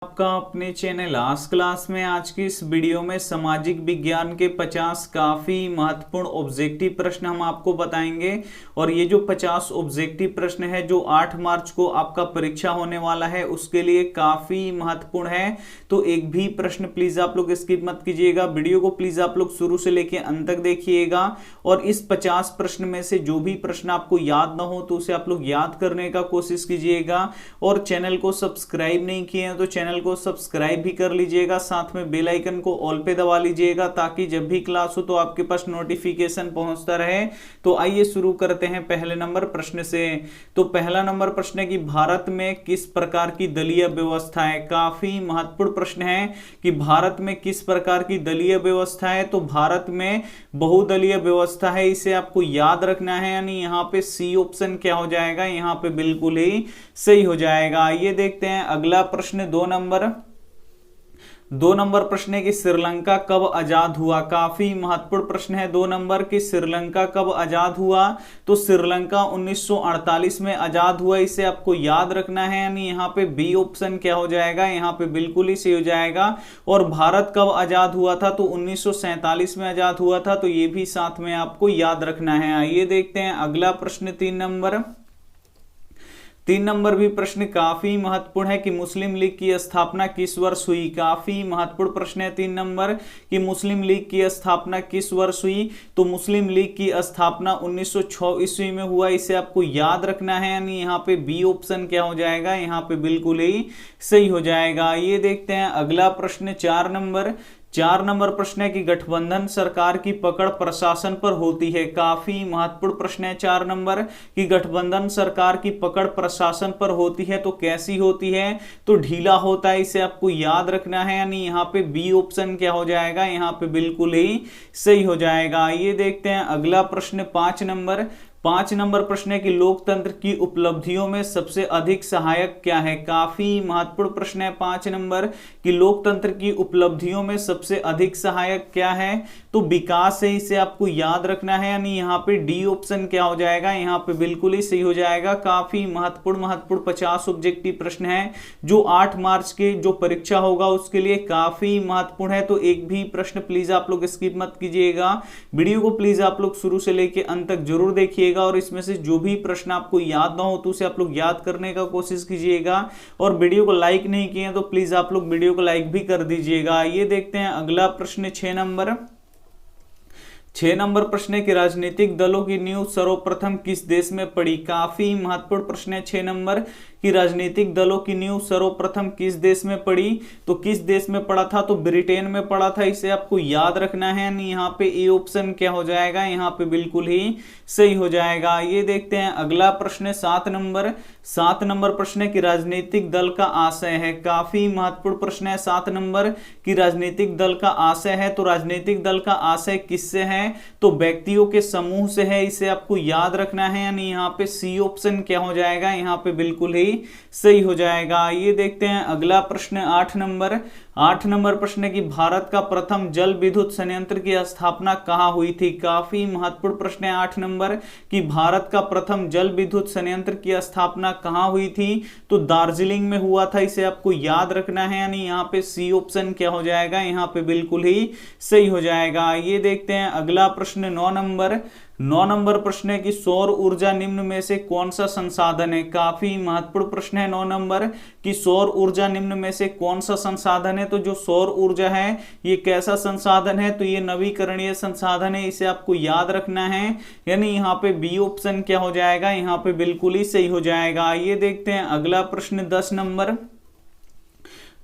आपका अपने चैनल आज क्लास में। आज की इस वीडियो में सामाजिक विज्ञान के 50 काफी महत्वपूर्ण ऑब्जेक्टिव प्रश्न हम आपको बताएंगे। और ये जो 50 ऑब्जेक्टिव प्रश्न है जो 8 मार्च को आपका परीक्षा होने वाला है उसके लिए काफी महत्वपूर्ण है। तो एक भी प्रश्न प्लीज आप लोग स्किप मत कीजिएगा, वीडियो को प्लीज आप लोग शुरू से लेकर अंत तक देखिएगा। और इस 50 प्रश्न में से जो भी प्रश्न आपको याद ना हो तो उसे आप लोग याद करने का कोशिश कीजिएगा। और चैनल को सब्सक्राइब नहीं किए हैं तो चैनल को सब्सक्राइब भी कर लीजिएगा, साथ में बेल आइकन को ऑल पे दबा लीजिएगा ताकि जब भी क्लास हो तो आपके पास नोटिफिकेशन पहुंचता रहे। तो आइए शुरू करते हैं पहले नंबर प्रश्न से। तो पहला नंबर प्रश्न है कि भारत में किस प्रकार की दलीय व्यवस्था है। काफी महत्वपूर्ण प्रश्न है कि भारत में किस प्रकार की दलीय व्यवस्था है। तो भारत में बहुदलीय व्यवस्था है, इसे आपको याद रखना है। यानी यहाँ पे सी ऑप्शन क्या हो जाएगा, यहाँ पे बिल्कुल ही सही हो जाएगा। ये देखते हैं अगला प्रश्न दो नंबर प्रश्न है कि श्रीलंका कब आजाद हुआ। काफी महत्वपूर्ण प्रश्न है 2 नंबर कि श्रीलंका कब आजाद हुआ। तो श्रीलंका 1948 में आजाद हुआ, इसे आपको याद रखना है। यानी यहाँ पे बी ऑप्शन क्या हो जाएगा, यहाँ पे बिल्कुल ही सही हो जाएगा। और भारत कब आजाद हुआ था तो 1947 में आजाद हुआ था, तो ये भी साथ में आपको याद रखना है। आइए देखते हैं अगला प्रश्न 3 नंबर भी प्रश्न काफी महत्वपूर्ण है कि मुस्लिम लीग की स्थापना किस वर्ष हुई। काफी महत्वपूर्ण प्रश्न है 3 नंबर कि मुस्लिम लीग की स्थापना किस वर्ष हुई। तो मुस्लिम लीग की स्थापना 1906 ईस्वी में हुआ, इसे आपको याद रखना है। यानी यहाँ पे बी ऑप्शन क्या हो जाएगा, यहाँ पे बिल्कुल ही सही हो जाएगा। ये देखते हैं अगला प्रश्न 4 नंबर प्रश्न है कि गठबंधन सरकार की पकड़ प्रशासन पर होती है। काफी महत्वपूर्ण प्रश्न है 4 नंबर कि गठबंधन सरकार की पकड़ प्रशासन पर होती है। तो कैसी होती है, तो ढीला होता है, इसे आपको याद रखना है। यानी यहाँ पे बी ऑप्शन क्या हो जाएगा, यहाँ पे बिल्कुल ही सही हो जाएगा। ये देखते हैं अगला प्रश्न 5 नंबर प्रश्न है कि लोकतंत्र की उपलब्धियों में सबसे अधिक सहायक क्या है। काफी महत्वपूर्ण प्रश्न है 5 नंबर कि लोकतंत्र की उपलब्धियों में सबसे अधिक सहायक क्या है। तो विकास है, इसे आपको याद रखना है। यानी यहाँ पे डी ऑप्शन क्या हो जाएगा, यहाँ पे बिल्कुल ही सही हो जाएगा। काफी महत्वपूर्ण 50 ऑब्जेक्टिव प्रश्न है जो 8 मार्च के जो परीक्षा होगा उसके लिए काफी महत्वपूर्ण है। तो एक भी प्रश्न प्लीज आप लोग स्किप मत कीजिएगा, वीडियो को प्लीज आप लोग शुरू से लेकर अंत तक जरूर देखिए। और इसमें से जो भी प्रश्न आपको याद ना हो तो उसे आप लोग याद करने का कोशिश कीजिएगा। और वीडियो को लाइक नहीं किए तो प्लीज आप लोग वीडियो को लाइक भी कर दीजिएगा। ये देखते हैं अगला प्रश्न 6 नंबर प्रश्न है कि राजनीतिक दलों की नींव सर्वप्रथम किस देश में पड़ी। काफी महत्वपूर्ण प्रश्न है 6 नंबर कि राजनीतिक दलों की नींव सर्वप्रथम किस देश में पड़ी। तो किस देश में पड़ा था, तो ब्रिटेन में पड़ा था, इसे आपको याद रखना है। यानी यहाँ पे ए ऑप्शन क्या हो जाएगा, यहाँ पे बिल्कुल ही सही हो जाएगा। ये देखते हैं अगला प्रश्न 7 नंबर प्रश्न है कि राजनीतिक दल का आशय है। काफी महत्वपूर्ण प्रश्न है 7 नंबर कि राजनीतिक दल का आशय है। तो राजनीतिक दल का आशय किससे है, तो व्यक्तियों के समूह से है, इसे आपको याद रखना है। यानी यहाँ पे सी ऑप्शन क्या हो जाएगा, यहाँ पे बिल्कुल ही सही हो जाएगा। ये देखते हैं अगला प्रश्न 8 नंबर प्रश्न है कि भारत का प्रथम जल विद्युत संयंत्र की स्थापना कहाँ हुई थी। काफी महत्वपूर्ण प्रश्न है 8 नंबर कि भारत का प्रथम जल विद्युत संयंत्र की स्थापना कहाँ हुई थी। तो दार्जिलिंग में हुआ था, इसे आपको याद रखना है। यानी यहाँ पे सी ऑप्शन क्या हो जाएगा, यहाँ पे बिल्कुल ही सही हो जाएगा। ये देखते हैं अगला प्रश्न 9 नंबर प्रश्न है कि सौर ऊर्जा निम्न में से कौन सा संसाधन है। काफी महत्वपूर्ण प्रश्न है 9 नंबर कि सौर ऊर्जा निम्न में से कौन सा संसाधन है। तो जो सौर ऊर्जा है ये कैसा संसाधन है, तो ये नवीकरणीय संसाधन है, इसे आपको याद रखना है। यानी यहाँ पे बी ऑप्शन क्या हो जाएगा, यहाँ पे बिल्कुल ही सही हो जाएगा। ये देखते हैं अगला प्रश्न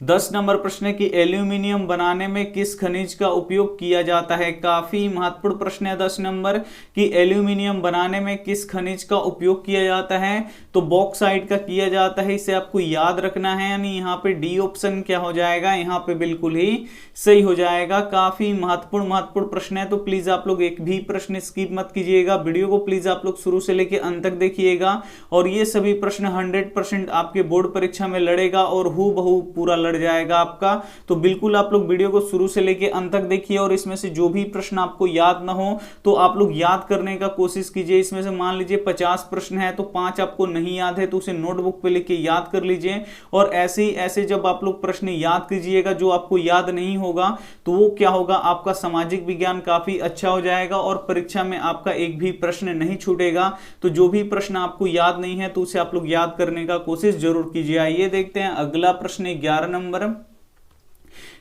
10 नंबर प्रश्न है कि एल्यूमिनियम बनाने में किस खनिज का उपयोग किया जाता है। काफी महत्वपूर्ण प्रश्न है 10 नंबर कि एल्यूमिनियम बनाने में किस खनिज का उपयोग किया जाता है। तो बॉक्साइट का किया जाता है, इसे आपको याद रखना है। यानी यहाँ पे डी ऑप्शन क्या हो जाएगा, यहाँ पे बिल्कुल ही सही हो जाएगा। काफी महत्वपूर्ण प्रश्न है, तो प्लीज आप लोग एक भी प्रश्न स्किप मत कीजिएगा, वीडियो को प्लीज आप लोग शुरू से लेकर अंत तक देखिएगा। और ये सभी प्रश्न 100% आपके बोर्ड परीक्षा में लड़ेगा और हूबहू पूरा पलट जाएगा आपका। तो बिल्कुल आप लोग वीडियो को शुरू से लेके अंत तक देखिए और इसमें से जो भी प्रश्न आपको याद ना हो तो आप लोग याद करने का कोशिश कीजिए। इसमें से मान लीजिए 50 प्रश्न है तो 5 आपको नहीं याद है तो उसे नोटबुक पे लिख के याद कर लीजिए। और ऐसे ही ऐसे जब आप लोग प्रश्न याद कीजिएगा जो आपको याद नहीं होगा तो वो क्या होगा, आपका सामाजिक विज्ञान काफी अच्छा हो जाएगा और परीक्षा में आपका एक भी प्रश्न नहीं छूटेगा। तो जो भी प्रश्न आपको याद नहीं है तो उसे आप लोग याद करने का कोशिश जरूर कीजिए। आइए देखते हैं अगला प्रश्न 11 नंबर।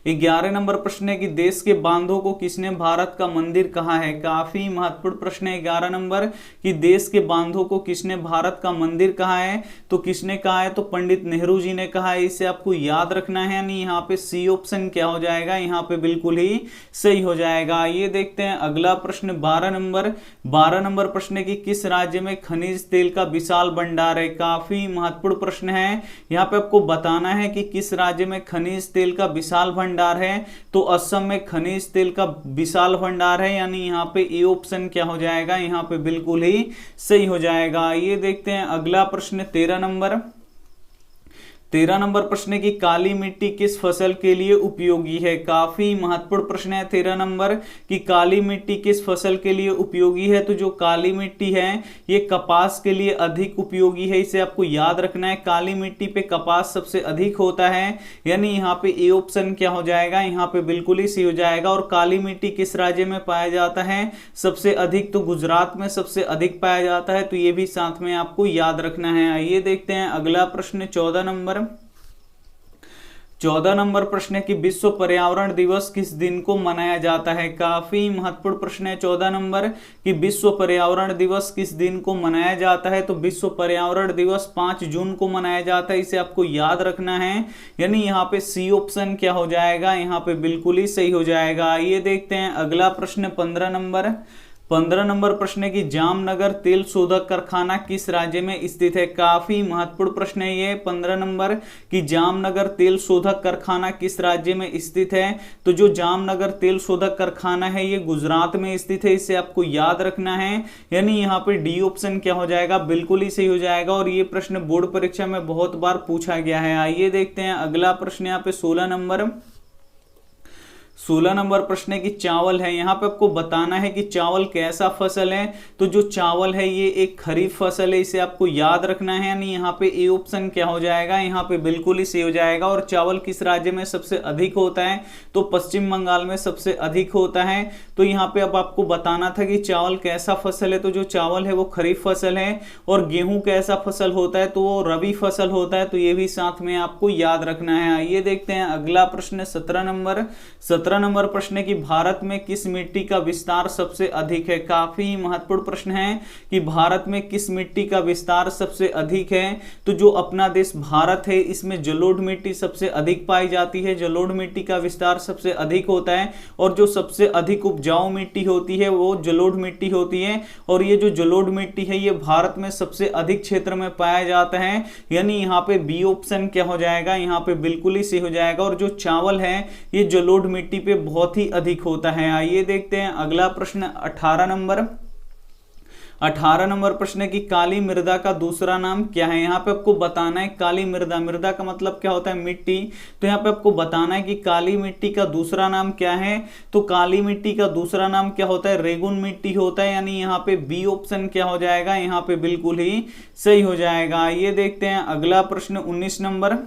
11 नंबर प्रश्न है कि देश के बांधों को किसने भारत का मंदिर कहा है। काफी महत्वपूर्ण प्रश्न है 11 नंबर कि देश के बांधों को किसने भारत का मंदिर कहा है। तो किसने कहा है, तो पंडित नेहरू जी ने कहा है। इसे आपको याद रखना है, यानी यहाँ पे सी ऑप्शन क्या हो जाएगा, यहाँ पे बिल्कुल ही सही हो जाएगा। ये देखते हैं अगला प्रश्न 12 नंबर। 12 नंबर प्रश्न है कि किस राज्य में खनिज तेल का विशाल भंडार है। काफी महत्वपूर्ण प्रश्न है, यहाँ पे आपको बताना है कि किस राज्य में खनिज तेल का विशाल भंडार है। तो असम में खनिज तेल का विशाल भंडार है, यानी यहाँ पे ए ऑप्शन क्या हो जाएगा, यहाँ पे बिल्कुल ही सही हो जाएगा। ये देखते हैं अगला प्रश्न 13 नंबर। 13 नंबर प्रश्न है कि काली मिट्टी किस फसल के लिए उपयोगी है। काफी महत्वपूर्ण प्रश्न है 13 नंबर कि काली मिट्टी किस फसल के लिए उपयोगी है। तो जो काली मिट्टी है ये कपास के लिए अधिक उपयोगी है, इसे आपको याद रखना है। काली मिट्टी पे कपास सबसे अधिक होता है, यानी यहाँ पे ए ऑप्शन क्या हो जाएगा, यहाँ पे बिल्कुल ही सही हो जाएगा। और काली मिट्टी किस राज्य में पाया जाता है सबसे अधिक, तो गुजरात में सबसे अधिक पाया जाता है। तो ये भी साथ में आपको याद रखना है। आइए देखते हैं अगला प्रश्न 14 नंबर। 14 नंबर प्रश्न है कि विश्व पर्यावरण दिवस किस दिन को मनाया जाता है। काफी महत्वपूर्ण प्रश्न है 14 नंबर कि विश्व पर्यावरण दिवस किस दिन को मनाया जाता है। तो विश्व पर्यावरण दिवस 5 जून को मनाया जाता है, इसे आपको याद रखना है। यानी यहाँ पे सी ऑप्शन क्या हो जाएगा, यहाँ पे बिल्कुल ही सही हो जाएगा। ये देखते हैं अगला प्रश्न 15 नंबर। 15 नंबर प्रश्न है कि जामनगर तेल शोधक कारखाना किस राज्य में स्थित है। काफी महत्वपूर्ण प्रश्न है ये 15 नंबर कि जामनगर तेल शोधक कारखाना किस राज्य में स्थित है। तो जो जामनगर तेल शोधक कारखाना है ये गुजरात में स्थित है, इसे आपको याद रखना है। यानी यहाँ पे डी ऑप्शन क्या हो जाएगा, बिल्कुल ही सही हो जाएगा। और ये प्रश्न बोर्ड परीक्षा में बहुत बार पूछा गया है। आइए देखते हैं अगला प्रश्न यहाँ पे 16 नंबर। 16 नंबर प्रश्न है कि चावल है, यहाँ पे आपको बताना है कि चावल कैसा फसल है। तो जो चावल है ये एक खरीफ फसल है, इसे आपको याद रखना है। यानी यहाँ पे ए ऑप्शन क्या हो जाएगा, यहाँ पे बिल्कुल ही सही हो जाएगा। और चावल किस राज्य में सबसे अधिक होता है, तो पश्चिम बंगाल में सबसे अधिक होता है। तो यहाँ पे अब आपको बताना था कि चावल कैसा फसल है। तो जो चावल है वो खरीफ फसल है। और गेहूं कैसा फसल होता है, तो वो रबी फसल होता है। तो ये भी साथ में आपको याद रखना है। आइए देखते हैं अगला प्रश्न 17 नंबर। 17 नंबर प्रश्न है कि भारत में किस मिट्टी का विस्तार सबसे अधिक है। काफी महत्वपूर्ण प्रश्न है कि भारत में किस मिट्टी का विस्तार सबसे अधिक है। तो जो अपना देश भारत है इसमें जलोढ़ मिट्टी सबसे अधिक पाई जाती है, जलोढ़ मिट्टी का विस्तार सबसे अधिक होता है। और जो सबसे अधिक उपजाऊ मिट्टी होती है वो जलोढ़ मिट्टी होती है। और ये जो जलोढ़ मिट्टी है ये भारत में सबसे अधिक क्षेत्र में पाया जाता है। यानी यहाँ पे बी ऑप्शन क्या हो जाएगा, यहाँ पे बिल्कुल ही सही हो जाएगा। और जो चावल है ये जलोढ़ मिट्टी पे बहुत ही अधिक होता है। आइए देखते हैं अगला प्रश्न 18 नंबर। 18 नंबर प्रश्न है कि काली मृदा का दूसरा नाम क्या है। यहाँ पे आपको बताना है काली मृदा, मृदा का मतलब क्या होता है, मिट्टी। तो यहाँ पे आपको बताना है कि काली मिट्टी का दूसरा नाम क्या है। तो काली मिट्टी का दूसरा नाम क्या होता है, रेगुन मिट्टी होता है। यानी यहाँ पे बी ऑप्शन क्या हो जाएगा, यहाँ पे बिल्कुल ही सही हो जाएगा। ये देखते हैं अगला प्रश्न 19 नंबर।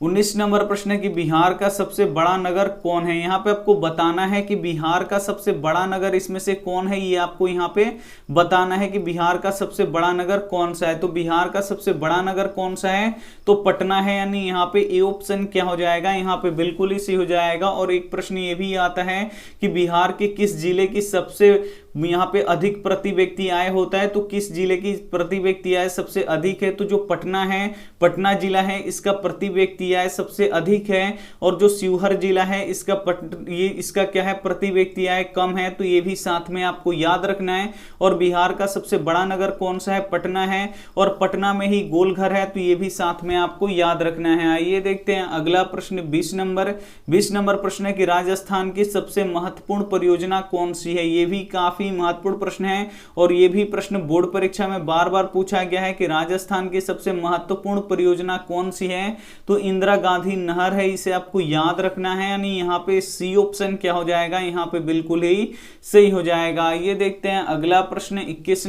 19 नंबर प्रश्न है कि बिहार का सबसे बड़ा नगर कौन है। यहाँ पे आपको बताना है कि बिहार का सबसे बड़ा नगर इसमें से कौन है, ये आपको यहाँ पे बताना है कि बिहार का सबसे बड़ा नगर कौन सा है। तो बिहार का सबसे बड़ा नगर कौन सा है, तो पटना है। यानी यहाँ पे ए ऑप्शन क्या हो जाएगा, यहाँ पे बिल्कुल ही सही हो जाएगा। और एक प्रश्न ये भी आता है कि बिहार के किस जिले की सबसे यहाँ पे अधिक प्रति व्यक्ति आय होता है। तो किस जिले की प्रति व्यक्ति आय सबसे अधिक है, तो जो पटना है, पटना जिला है इसका प्रति व्यक्ति आय सबसे अधिक है। और जो शिवहर जिला है इसका क्या है, प्रति व्यक्ति आय कम है। तो ये भी साथ में आपको याद रखना है। और बिहार का सबसे बड़ा नगर कौन सा है, पटना है। और पटना में ही गोलघर है, तो ये भी साथ में आपको याद रखना है। आइए देखते हैं अगला प्रश्न 20 नंबर। 20 नंबर प्रश्न है कि राजस्थान की सबसे महत्वपूर्ण परियोजना कौन सी है। ये भी काफी काफी महत्वपूर्ण प्रश्न है और ये भी प्रश्न बोर्ड परीक्षा में बार बार पूछा गया है कि राजस्थान की सबसे महत्वपूर्ण परियोजना कौन सी है, तो इंदिरा गांधी नहर है, इसे आपको याद रखना है। यानी यहाँ पे सी ऑप्शन क्या हो जाएगा, यहाँ पे बिल्कुल ही सही हो जाएगा। ये देखते हैं अगला प्रश्न 21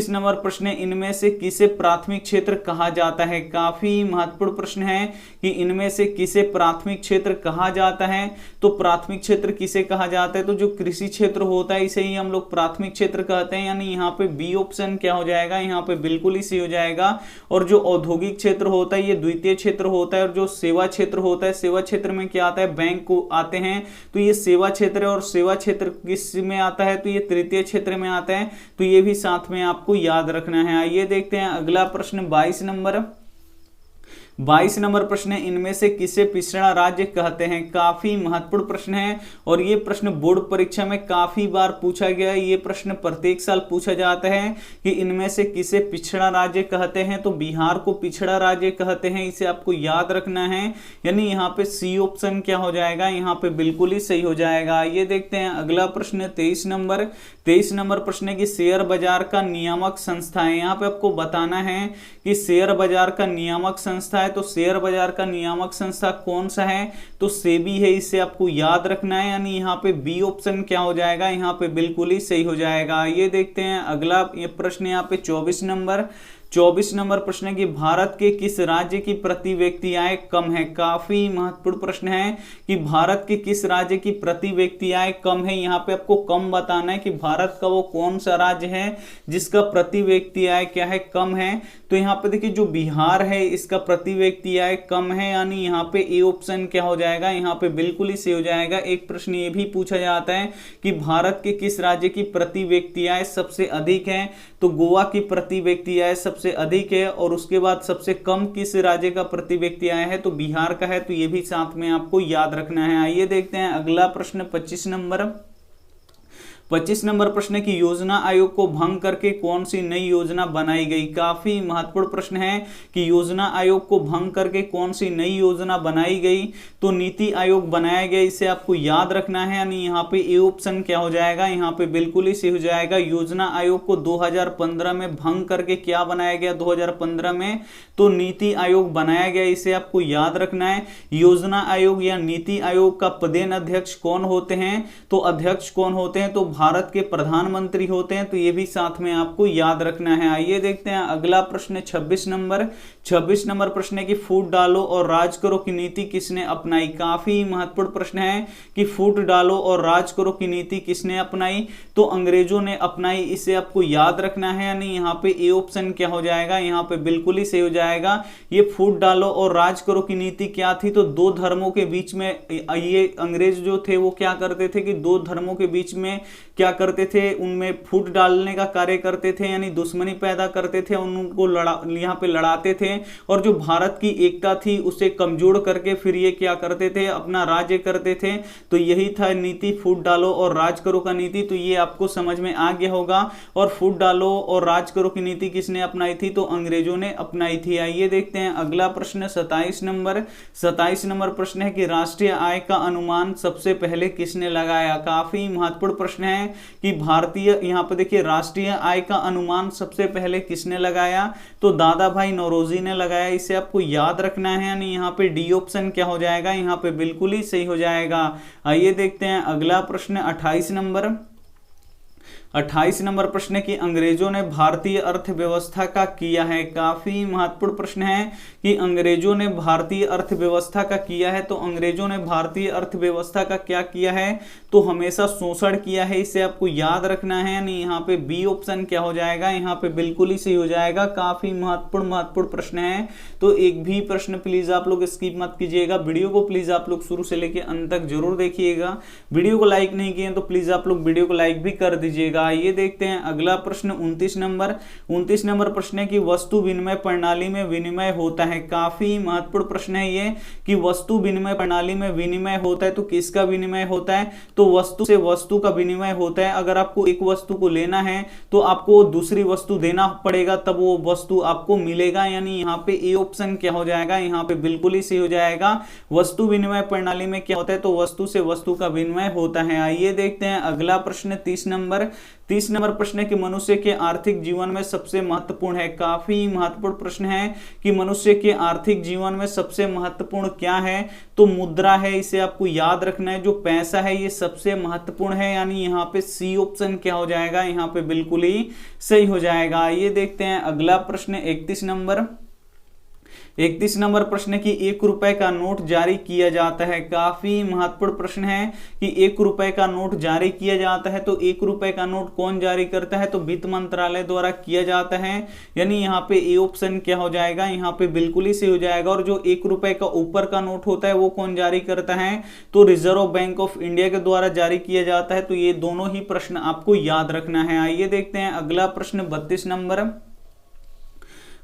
नंबर प्रश्न, इनमें से किसे प्राथमिक क्षेत्र कहा जाता है। काफी महत्वपूर्ण प्रश्न है कि इनमें से किसे प्राथमिक क्षेत्र कहा जाता है। तो प्राथमिक क्षेत्र किसे कहा जाता है, तो जो कृषि क्षेत्र होता है इसे ही हम लोग प्राथमिक क्षेत्र कहते हैं। यानी यहाँ पे बी ऑप्शन क्या हो जाएगा, यहाँ पे बिल्कुल ही सही हो जाएगा। और जो औद्योगिक क्षेत्र होता है ये द्वितीय क्षेत्र होता है, और जो सेवा क्षेत्र होता है, सेवा क्षेत्र में क्या आता है, बैंक को आते हैं, तो ये सेवा क्षेत्र है। और सेवा क्षेत्र किस में आता है, तो ये तृतीय क्षेत्र में आता है, तो ये भी साथ में आपको याद रखना है। आइए देखते हैं अगला प्रश्न 22 नंबर प्रश्न है, इनमें से किसे पिछड़ा राज्य कहते हैं। काफी महत्वपूर्ण प्रश्न है और ये प्रश्न बोर्ड परीक्षा में काफी बार पूछा गया है। ये प्रश्न प्रत्येक साल पूछा जाता है कि इनमें से किसे पिछड़ा राज्य कहते हैं। तो बिहार को पिछड़ा राज्य कहते हैं, इसे आपको याद रखना है। यानी यहाँ पे सी ऑप्शन क्या हो जाएगा, यहाँ पे बिल्कुल ही सही हो जाएगा। ये देखते हैं अगला प्रश्न 23 नंबर प्रश्न है कि शेयर बाजार का नियामक संस्था है। यहाँ पे आपको बताना है कि शेयर बाजार का नियामक संस्था है, तो शेयर बाजार का नियामक संस्था कौन सा है, तो सेबी है, इसे आपको याद रखना है। यानी यहाँ पे बी ऑप्शन क्या हो जाएगा, यहाँ पे बिल्कुल ही सही हो जाएगा। ये देखते हैं अगला ये प्रश्न यहाँ पे 24 नंबर प्रश्न है कि भारत के किस राज्य की प्रति व्यक्ति आय कम है। काफी महत्वपूर्ण प्रश्न है कि भारत के किस राज्य की प्रति व्यक्ति आय कम है। यहाँ पे आपको कम बताना है कि भारत का वो कौन सा राज्य है जिसका प्रति व्यक्ति आय क्या है, कम है। तो यहाँ पे देखिए जो बिहार है इसका प्रति व्यक्ति आय कम है, यानी यहाँ पे ए ऑप्शन क्या हो जाएगा, यहाँ पे बिल्कुल ही सही हो जाएगा। एक प्रश्न ये भी पूछा जाता है कि भारत के किस राज्य की प्रति व्यक्ति आय सबसे अधिक है, तो गोवा की प्रति व्यक्ति आय सबसे अधिक है। और उसके बाद सबसे कम किस राज्य का प्रति व्यक्ति आय है, तो बिहार का है, तो ये भी साथ में आपको याद रखना है। आइए देखते हैं अगला प्रश्न 25 नंबर प्रश्न की योजना आयोग को भंग करके कौन सी नई योजना बनाई गई। काफी महत्वपूर्ण प्रश्न है कि योजना आयोग को भंग करके कौन सी नई योजना बनाई गई, तो नीति आयोग बनाया गया, इसे आपको याद रखना है। यानी यहाँ पे ए ऑप्शन क्या हो जाएगा, यहाँ पे बिल्कुल ही सही हो जाएगा। योजना आयोग को 2015 में भंग करके क्या बनाया गया, 2015 में तो नीति आयोग बनाया गया, इसे आपको याद रखना है। योजना आयोग या नीति आयोग का पदेन अध्यक्ष कौन होते हैं, तो अध्यक्ष कौन होते हैं, तो भारत के प्रधानमंत्री होते हैं, तो ये भी साथ में आपको याद रखना है। आइए देखते हैं अगला प्रश्न 26 नंबर प्रश्न है कि फूट डालो और राज करो की नीति किसने अपनाई। काफी महत्वपूर्ण प्रश्न है कि फूट डालो और राज करो की नीति किसने अपनाई, तो अंग्रेजों ने अपनाई, इसे आपको याद रखना है। यानी यहाँ पे ए ऑप्शन क्या हो जाएगा, यहाँ पे बिल्कुल ही सही हो जाएगा। ये फूट डालो और राज करो की नीति क्या थी, तो दो धर्मों के बीच में ये अंग्रेज जो थे वो क्या करते थे कि दो धर्मों के बीच में क्या करते थे, उनमें फूट डालने का कार्य करते थे, यानी दुश्मनी पैदा करते थे, उनको यहाँ पे लड़ाते थे। और जो भारत की एकता थी उसे कमजोर करके फिर ये क्या करते थे, अपना राज्य करते थे। तो यही था नीति फूट डालो और राज करो का नीति, तो ये आपको समझ में आ गया होगा। और फूट डालो और राज करो की नीति किसने अपनाई थी, तो अंग्रेजों ने अपनाई थी। आइए देखते हैं अगला प्रश्न 27 नंबर प्रश्न है कि राष्ट्रीय आय का अनुमान सबसे पहले किसने लगाया। काफी महत्वपूर्ण प्रश्न है कि भारतीय, यहाँ पे देखिए राष्ट्रीय आय का अनुमान सबसे पहले किसने लगाया, तो दादा भाई नौरोजी ने लगाया, इसे आपको याद रखना है। यानी यहाँ पे डी ऑप्शन क्या हो जाएगा, यहाँ पे बिल्कुल ही सही हो जाएगा। आइए देखते हैं अगला प्रश्न 28 नंबर प्रश्न की अंग्रेजों ने भारतीय अर्थव्यवस्था का किया है। काफी महत्वपूर्ण प्रश्न है कि अंग्रेजों ने भारतीय अर्थव्यवस्था का किया है, तो अंग्रेजों ने भारतीय अर्थव्यवस्था का क्या किया है, तो हमेशा शोषण किया है, इसे आपको याद रखना है। यानी यहाँ पे बी ऑप्शन क्या हो जाएगा, यहाँ पे बिल्कुल ही सही हो जाएगा। काफी महत्वपूर्ण प्रश्न है, तो एक भी प्रश्न प्लीज आप लोग स्किप मत कीजिएगा। वीडियो को प्लीज आप लोग शुरू से लेकर अंत तक जरूर देखिएगा। वीडियो को लाइक नहीं किए तो प्लीज आप लोग वीडियो को लाइक भी कर दीजिएगा। जाएगा। ये देखते हैं अगला प्रश्न 29 नंबर प्रश्न है कि वस्तु विनिमय प्रणाली में विनिमय होता है। काफी महत्वपूर्ण प्रश्न है ये कि वस्तु विनिमय प्रणाली में विनिमय होता है तो किसका विनिमय होता है, तो वस्तु से वस्तु का विनिमय होता है। अगर आपको एक वस्तु को लेना है तो आपको दूसरी वस्तु देना पड़ेगा तब वो वस्तु आपको मिलेगा, यानी यहाँ पे ए ऑप्शन क्या हो जाएगा, यहाँ पे बिल्कुल ही सही हो जाएगा। वस्तु विनिमय प्रणाली में क्या होता है, तो वस्तु से वस्तु का विनिमय होता है। आइए देखते हैं अगला प्रश्न 30 नंबर प्रश्न है कि मनुष्य के आर्थिक जीवन में सबसे महत्वपूर्ण है। काफी महत्वपूर्ण प्रश्न है कि मनुष्य के आर्थिक जीवन में सबसे महत्वपूर्ण क्या है, तो मुद्रा है, इसे आपको याद रखना है। जो पैसा है ये सबसे महत्वपूर्ण है, यानी यहाँ पे सी ऑप्शन क्या हो जाएगा, यहाँ पे बिल्कुल ही सही हो जाएगा। ये देखते हैं अगला प्रश्न 31 नंबर प्रश्न की 1 रुपए का नोट जारी किया जाता है। काफी महत्वपूर्ण प्रश्न है कि 1 रुपए का नोट जारी किया जाता है, तो 1 रुपए का नोट कौन जारी करता है, तो वित्त मंत्रालय द्वारा किया जाता है, यानी यहाँ पे ए ऑप्शन क्या हो जाएगा, यहाँ पे बिल्कुल ही सही हो जाएगा। और जो 1 रुपए का ऊपर का नोट होता है वो कौन जारी करता है, तो रिजर्व बैंक ऑफ इंडिया के द्वारा जारी किया जाता है। तो ये दोनों ही प्रश्न आपको याद रखना है। आइए देखते हैं अगला प्रश्न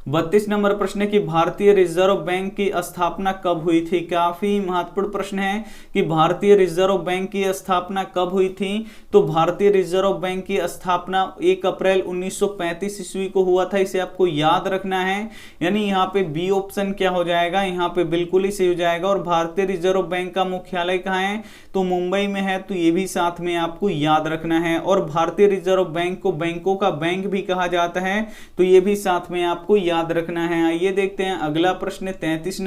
32 नंबर प्रश्न की भारतीय रिजर्व बैंक की स्थापना कब हुई थी। काफी महत्वपूर्ण प्रश्न है कि भारतीय रिजर्व बैंक की स्थापना कब हुई थी, तो भारतीय रिजर्व बैंक की स्थापना 1 अप्रैल 1935 ईस्वी को हुआ था, इसे आपको याद रखना है, यानी यहाँ पे बी ऑप्शन क्या हो जाएगा, यहाँ पे बिल्कुल ही सही हो जाएगा। और भारतीय रिजर्व बैंक का मुख्यालय कहाँ है, तो मुंबई में है, तो ये भी साथ में आपको याद रखना है। और भारतीय रिजर्व बैंक को बैंकों का बैंक भी कहा जाता है, तो ये भी साथ में आपको याद रखना है। आइए देखते हैं अगला प्रश्न 33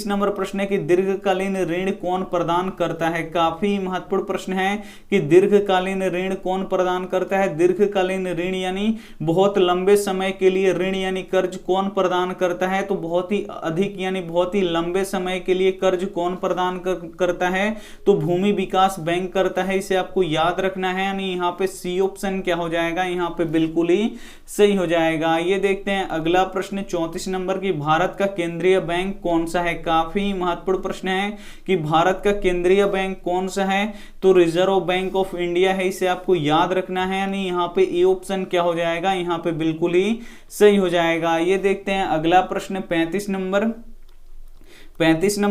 नंबर प्रश्न है कि दीर्घकालीन ऋण कौन प्रदान करता है। काफी महत्वपूर्ण प्रश्न है कि दीर्घकालीन ऋण कौन प्रदान करता है। दीर्घकालीन ऋण यानी बहुत लंबे समय के लिए ऋण यानी कर्ज कौन प्रदान करता है, तो बहुत ही अधिक यानी बहुत ही लंबे समय के लिए कर्ज कौन प्रदान करता है, तो भूमि विकास बैंक करता है, इसे आपको याद रखना है, यानी यहाँ पे सी ऑप्शन क्या हो जाएगा, यहाँ पे बिल्कुल ही सही हो जाएगा। ये देखते हैं अगला प्रश्न 34 नंबर की भारत का केंद्रीय बैंक कौन सा है। काफी महत्वपूर्ण प्रश्न है कि भारत का केंद्रीय बैंक कौन सा है, तो रिजर्व बैंक ऑफ इंडिया है, इसे आपको याद रखना है, यानी यहाँ पे ए ऑप्शन क्या हो जाएगा, यहाँ पे बिल्कुल ही सही हो जाएगा। ये देखते हैं अगला प्रश्न 35 नंबर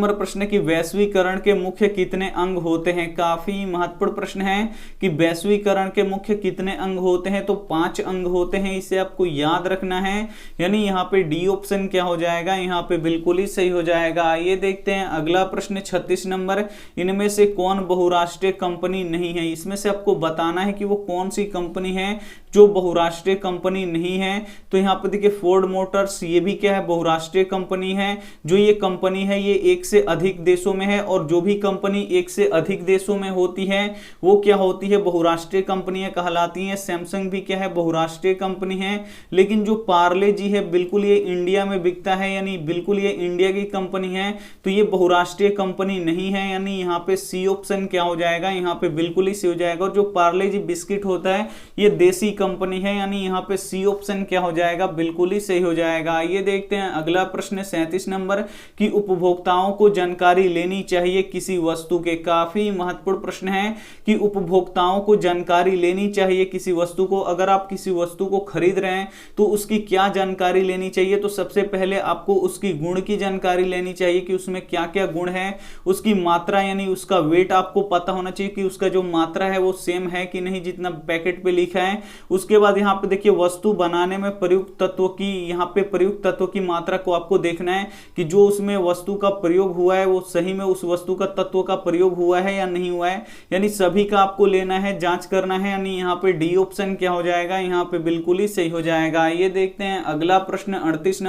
प्रश्न की वैश्वीकरण के मुख्य कितने अंग होते हैं। काफी महत्वपूर्ण प्रश्न है कि वैश्वीकरण के मुख्य कितने अंग होते हैं, तो 5 अंग होते हैं, इसे आपको याद रखना है, यानी यहाँ पे डी ऑप्शन क्या हो जाएगा, यहाँ पे बिल्कुल ही सही हो जाएगा। ये देखते हैं अगला प्रश्न 36 नंबर, इनमें से कौन बहुराष्ट्रीय कंपनी नहीं है। इसमें से आपको बताना है कि वो कौन सी कंपनी है जो बहुराष्ट्रीय कंपनी नहीं है। तो यहाँ पे देखिए फोर्ड मोटर्स, ये भी क्या है, बहुराष्ट्रीय कंपनी है। जो ये कंपनी है ये एक से अधिक देशों में है, और जो भी कंपनी एक से अधिक देशों में होती है वो क्या होती है, बहुराष्ट्रीय कंपनियां कहलाती हैं। सैमसंग भी क्या है, बहुराष्ट्रीय कंपनी है। लेकिन जो पार्ले जी है बिल्कुल ये इंडिया में बिकता है, यानी बिल्कुल ये इंडिया की कंपनी है, तो ये बहुराष्ट्रीय कंपनी नहीं है, यानी यहाँ पे सी ऑप्शन क्या हो जाएगा, यहाँ पे बिल्कुल ही सही हो जाएगा। और जो पार्ले जी बिस्किट होता है ये देसी कंपनी है, यानी यहाँ पे सी ऑप्शन क्या हो जाएगा, बिल्कुल ही सही हो जाएगा। ये देखते हैं अगला प्रश्न 37 नंबर की उपभोक्ताओं को जानकारी लेनी चाहिए किसी वस्तु के। काफी महत्वपूर्ण प्रश्न है कि उपभोक्ताओं को जानकारी लेनी चाहिए किसी वस्तु को। अगर आप किसी वस्तु को खरीद रहे हैं तो उसकी क्या जानकारी लेनी चाहिए, तो सबसे पहले आपको उसकी गुण की जानकारी लेनी चाहिए कि उसमें क्या क्या गुण है। उसकी मात्रा यानी उसका वेट आपको पता होना चाहिए कि उसका जो मात्रा है वो सेम है कि नहीं जितना पैकेट पे लिखा है। उसके बाद यहाँ पे देखिए वस्तु बनाने में प्रयुक्त तत्वों की, यहाँ पे प्रयुक्त तत्वों की मात्रा को आपको देखना है कि जो उसमें वस्तु का प्रयोग हुआ है वो सही में उस वस्तु का तत्व का प्रयोग हुआ है या नहीं हुआ है, यानी सभी का आपको लेना है, जांच करना है, यानी यहाँ पे डी ऑप्शन क्या हो जाएगा, यहाँ पे बिल्कुल ही सही हो जाएगा। ये देखते हैं अगला प्रश्न 38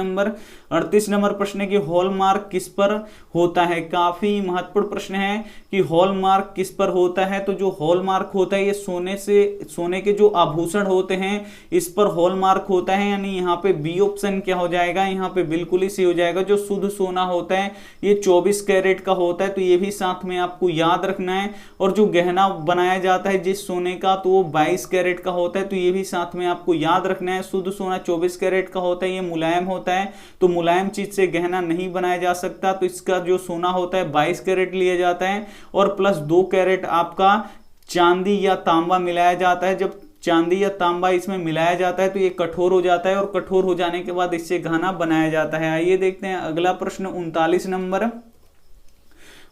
नंबर प्रश्न की हॉलमार्क किस पर होता है। काफी महत्वपूर्ण प्रश्न है कि हॉलमार्क किस पर होता है। तो जो हॉलमार्क होता है ये सोने के जो आभूषण होते हैं इस पर हॉलमार्क होता है, यानी यहाँ पे बी ऑप्शन क्या हो जाएगा, यहाँ पे बिल्कुल ही सही हो जाएगा। जो शुद्ध सोना होता है ये 24 कैरेट का होता है, तो ये भी साथ में आपको याद रखना है। और जो गहना बनाया जाता है जिस सोने का तो वो 22 कैरेट का होता है, तो ये भी साथ में आपको याद रखना है। शुद्ध सोना 24 कैरेट का होता है, ये मुलायम होता है, तो मुलायम चीज से गहना नहीं बनाया जा सकता, तो इसका जो सोना होता है 22 कैरेट लिया जाता है। और प्लस 2 कैरेट आपका चांदी या तांबा मिलाया जाता है। जब चांदी या तांबा इसमें मिलाया जाता है तो ये कठोर हो जाता है और कठोर हो जाने के बाद इससे घना बनाया जाता है। आइए देखते हैं अगला प्रश्न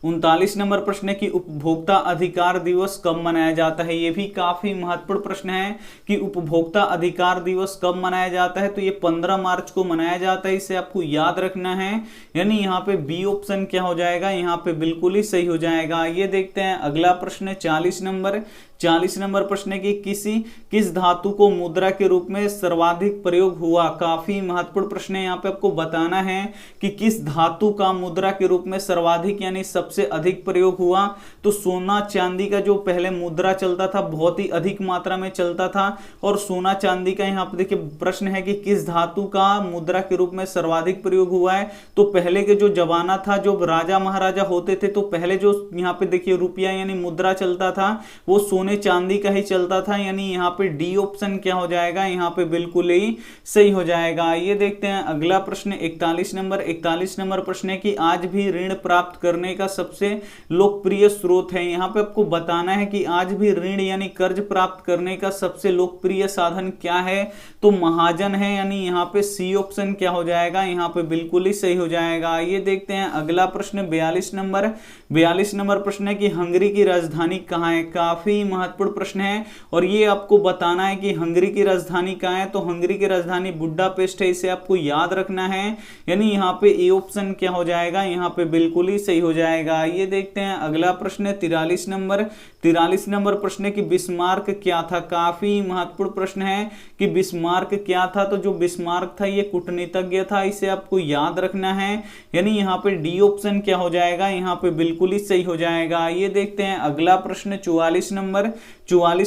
39 नंबर प्रश्न है कि उपभोक्ता अधिकार दिवस कब मनाया जाता है। ये भी काफी महत्वपूर्ण प्रश्न है कि उपभोक्ता अधिकार दिवस कब मनाया जाता है। तो ये 15 मार्च को मनाया जाता है, इसे आपको याद रखना है। यानी यहाँ पे बी ऑप्शन क्या हो जाएगा, यहाँ पे बिल्कुल ही सही हो जाएगा। ये देखते हैं अगला प्रश्न 40 नंबर प्रश्न है कि किस धातु को मुद्रा के रूप में सर्वाधिक प्रयोग हुआ। काफी महत्वपूर्ण प्रश्न है, यहाँ पे आपको बताना है कि किस धातु का मुद्रा के रूप में सर्वाधिक यानी सबसे अधिक प्रयोग हुआ। तो सोना चांदी का जो पहले मुद्रा चलता था बहुत ही अधिक मात्रा में चलता था, और सोना चांदी का यहाँ पे देखिए प्रश्न है कि किस धातु का मुद्रा के रूप में सर्वाधिक प्रयोग हुआ है। तो पहले के जो जमाना था, जो राजा महाराजा होते थे, तो पहले जो यहाँ पे देखिए रुपया यानी मुद्रा चलता था वो सोने चांदी का ही चलता था। यानी यहाँ पे डी ऑप्शन क्या हो जाएगा, यहाँ पे बिल्कुल ही सही हो जाएगा। ये देखते हैं अगला प्रश्न 41 नंबर प्रश्न है कि आज भी ऋण प्राप्त करने का सबसे लोकप्रिय स्रोत है। यहाँ पे आपको बताना है कि आज भी ऋण यानी कर्ज प्राप्त करने का सबसे लोकप्रिय साधन क्या है। तो महाजन है, यानी यहाँ पे सी ऑप्शन क्या हो जाएगा, यहाँ पे बिल्कुल ही सही हो जाएगा। ये देखते हैं अगला प्रश्न 42 नंबर प्रश्न है कि हंगरी की राजधानी कहाँ है। काफी महत्वपूर्ण प्रश्न है और ये आपको बताना है कि हंगरी की राजधानी कहाँ है। तो हंगरी की राजधानी बुडापेस्ट है, इसे आपको याद रखना है। यानी यहाँ पे ए ऑप्शन क्या हो जाएगा, यहाँ पे बिल्कुल ही सही हो जाएगा। ये देखते हैं अगला प्रश्न 43 नंबर प्रश्न है कि बिस्मार्क क्या था। काफी महत्वपूर्ण प्रश्न है कि बिस्मार्क क्या था। तो जो बिस्मार्क था ये कूटनीतिज्ञ था, इसे आपको याद रखना है। यानी यहाँ पे डी ऑप्शन क्या हो जाएगा, यहाँ पे बिल्कुल ही सही हो जाएगा। ये देखते हैं अगला प्रश्न 44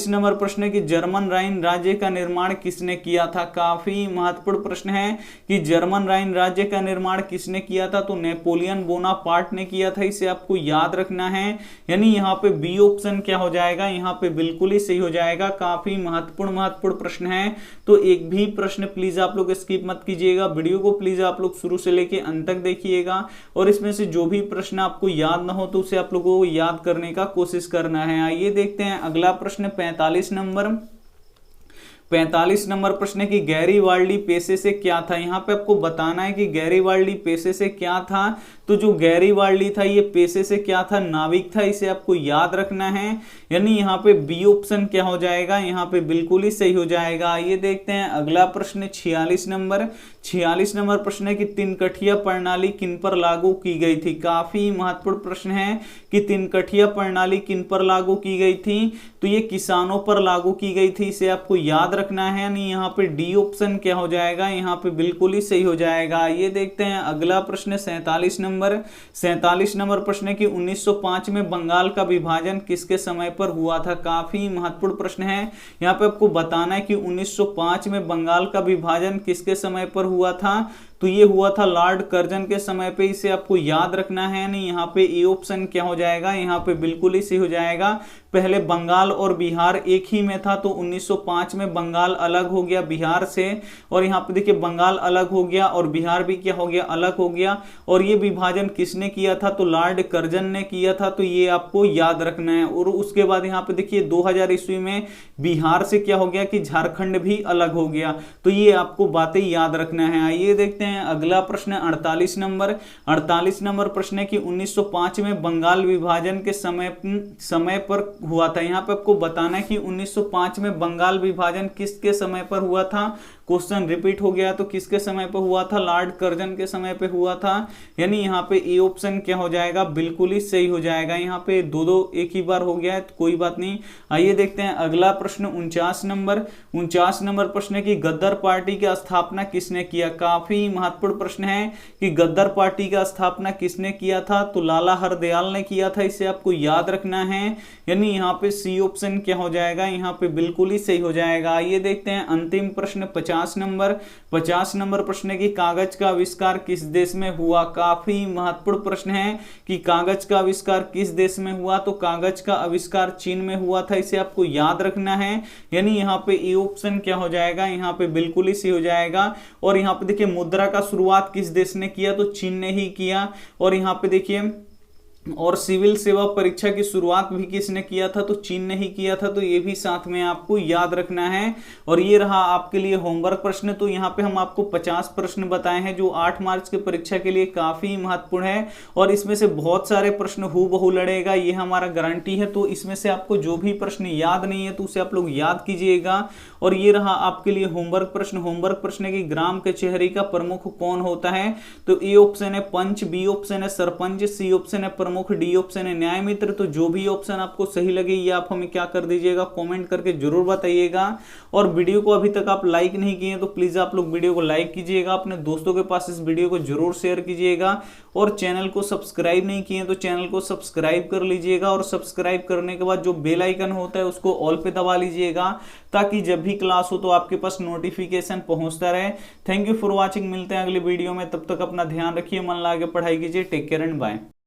नंबर प्रश्न है कि जर्मन राइन राज्य का निर्माण किसने किया था। काफी महत्वपूर्ण प्रश्न है कि जर्मन राइन राज्य का निर्माण किसने किया था। तो नेपोलियन बोनापार्ट ने किया था, इसे आपको याद रखना है। यानी यहाँ पे बी ऑप्शन क्या हो जाएगा, यहाँ पे बिल्कुल ही सही हो जाएगा। काफी महत्वपूर्ण प्रश्न है, तो एक भी प्रश्न प्लीज आप लोग स्किप मत कीजिएगा। वीडियो को प्लीज आप लोग शुरू से लेके अंत तक देखिएगा और इसमें से जो भी प्रश्न आपको याद ना हो तो उसे आप लोगों को याद करने का कोशिश करना है। आइए देखते हैं अगला प्रश्न 45 नंबर प्रश्न है कि गैरीवाल्डी पेशे से क्या था। यहाँ पे आपको बताना है कि गैरीवाल्डी पेशे से क्या था। तो जो गैरीवाल्डी था ये पेशे से क्या था, नाविक था, इसे आपको याद रखना है। यानी यहाँ पे बी ऑप्शन क्या हो जाएगा, यहाँ पे बिल्कुल ही सही हो जाएगा। ये देखते हैं अगला प्रश्न 46 नंबर प्रश्न है कि तिनकठिया प्रणाली किन पर लागू की गई थी। काफी महत्वपूर्ण प्रश्न है कि तिनकठिया प्रणाली किन पर लागू की गई थी। तो ये किसानों पर लागू की गई थी, इसे आपको याद रखना है। यानी यहाँ पे डी ऑप्शन क्या हो जाएगा, यहाँ पे बिल्कुल ही सही हो जाएगा। ये देखते हैं अगला प्रश्न 47 नंबर प्रश्न है कि 1905 में बंगाल का विभाजन किसके समय पर हुआ था। काफी महत्वपूर्ण प्रश्न है, यहाँ पे आपको बताना है कि 1905 में बंगाल का विभाजन किसके समय पर हुआ था। तो ये हुआ था लॉर्ड कर्जन के समय पे, इसे आपको याद रखना है। नहीं यहाँ पे ए ऑप्शन क्या हो जाएगा, यहाँ पे बिल्कुल ही सही हो जाएगा। पहले बंगाल और बिहार एक ही में था, तो 1905 में बंगाल अलग हो गया बिहार से, और यहाँ पे देखिए बंगाल अलग हो गया और बिहार भी क्या हो गया, अलग हो गया। और ये विभाजन किसने किया था, तो लॉर्ड कर्जन ने किया था, तो ये आपको याद रखना है। और उसके बाद यहाँ पे देखिए 2000 ईस्वी में बिहार से क्या हो गया कि झारखंड भी अलग हो गया। तो ये आपको बातें याद रखना है। आइए देखते हैं अगला प्रश्न 48 नंबर प्रश्न है कि 1905 में बंगाल विभाजन के समय पर हुआ था। यहाँ पे आपको बताना है कि 1905 में बंगाल विभाजन किसके समय पर हुआ था। क्वेश्चन रिपीट हो गया, तो किसके समय पर हुआ था, लॉर्ड कर्जन के समय पे हुआ था। यानी यहाँ पे ए ऑप्शन क्या हो जाएगा, बिल्कुल ही सही हो जाएगा। यहाँ पे दो एक ही बार हो गया है, तो कोई बात नहीं। आइए देखते हैं अगला प्रश्न 49 नंबर प्रश्न है कि गद्दार पार्टी की स्थापना किसने किया। काफी महत्वपूर्ण प्रश्न है कि गद्दार पार्टी का स्थापना किसने किया था। तो लाला हरदयाल ने किया था, इसे आपको याद रखना है। यानी यहाँ पे सी ऑप्शन क्या हो जाएगा, यहाँ पे बिल्कुल ही सही हो जाएगा। आइए देखते हैं अंतिम प्रश्न 50 नंबर प्रश्न है कि कागज का आविष्कार किस देश में हुआ। काफी महत्वपूर्ण प्रश्न है कि कागज का आविष्कार किस देश में हुआ। तो कागज का आविष्कार चीन में हुआ था, इसे आपको याद रखना है। यानी यहाँ पे ए ऑप्शन क्या हो जाएगा, यहाँ पे बिल्कुल ही सही हो जाएगा। और यहाँ पे देखिए मुद्रा का शुरुआत किस देश ने किया, तो चीन ने ही किया। और यहाँ पे देखिए और सिविल सेवा परीक्षा की शुरुआत भी किसने किया था, तो चीन ने ही किया था। तो ये भी साथ में आपको याद रखना है। और ये रहा आपके लिए होमवर्क प्रश्न। तो यहाँ पे हम आपको 50 प्रश्न बताए हैं जो 8 मार्च की परीक्षा के लिए काफी महत्वपूर्ण है, और इसमें से बहुत सारे प्रश्न हूबहू लड़ेगा, ये हमारा गारंटी है। तो इसमें से आपको जो भी प्रश्न याद नहीं है तो उसे आप लोग याद कीजिएगा। और ये रहा आपके लिए होमवर्क प्रश्न। होमवर्क प्रश्न है कि ग्राम कचहरी का प्रमुख कौन होता है, तो ए ऑप्शन है पंच, बी ऑप्शन है सरपंच, सी ऑप्शन है प्रमुख, डी ऑप्शन है न्याय मित्र। तो जो भी ऑप्शन आपको सही लगे ये आप हमें क्या कर दीजिएगा, कमेंट करके जरूर बताइएगा। और वीडियो को अभी तक आप लाइक नहीं किए तो प्लीज आप लोग वीडियो को लाइक कीजिएगा, अपने दोस्तों के पास इस वीडियो को जरूर शेयर कीजिएगा। और चैनल को सब्सक्राइब नहीं किए तो चैनल को सब्सक्राइब कर लीजिएगा, और सब्सक्राइब करने के बाद जो बेल आइकन होता है उसको ऑल पे दबा लीजिएगा, ताकि जब भी क्लास हो तो आपके पास नोटिफिकेशन पहुंचता रहे। थैंक यू फॉर वॉचिंग, मिलते हैं अगले वीडियो में, तब तक अपना ध्यान रखिए, मन लगा के पढ़ाई कीजिए। Take care and bye.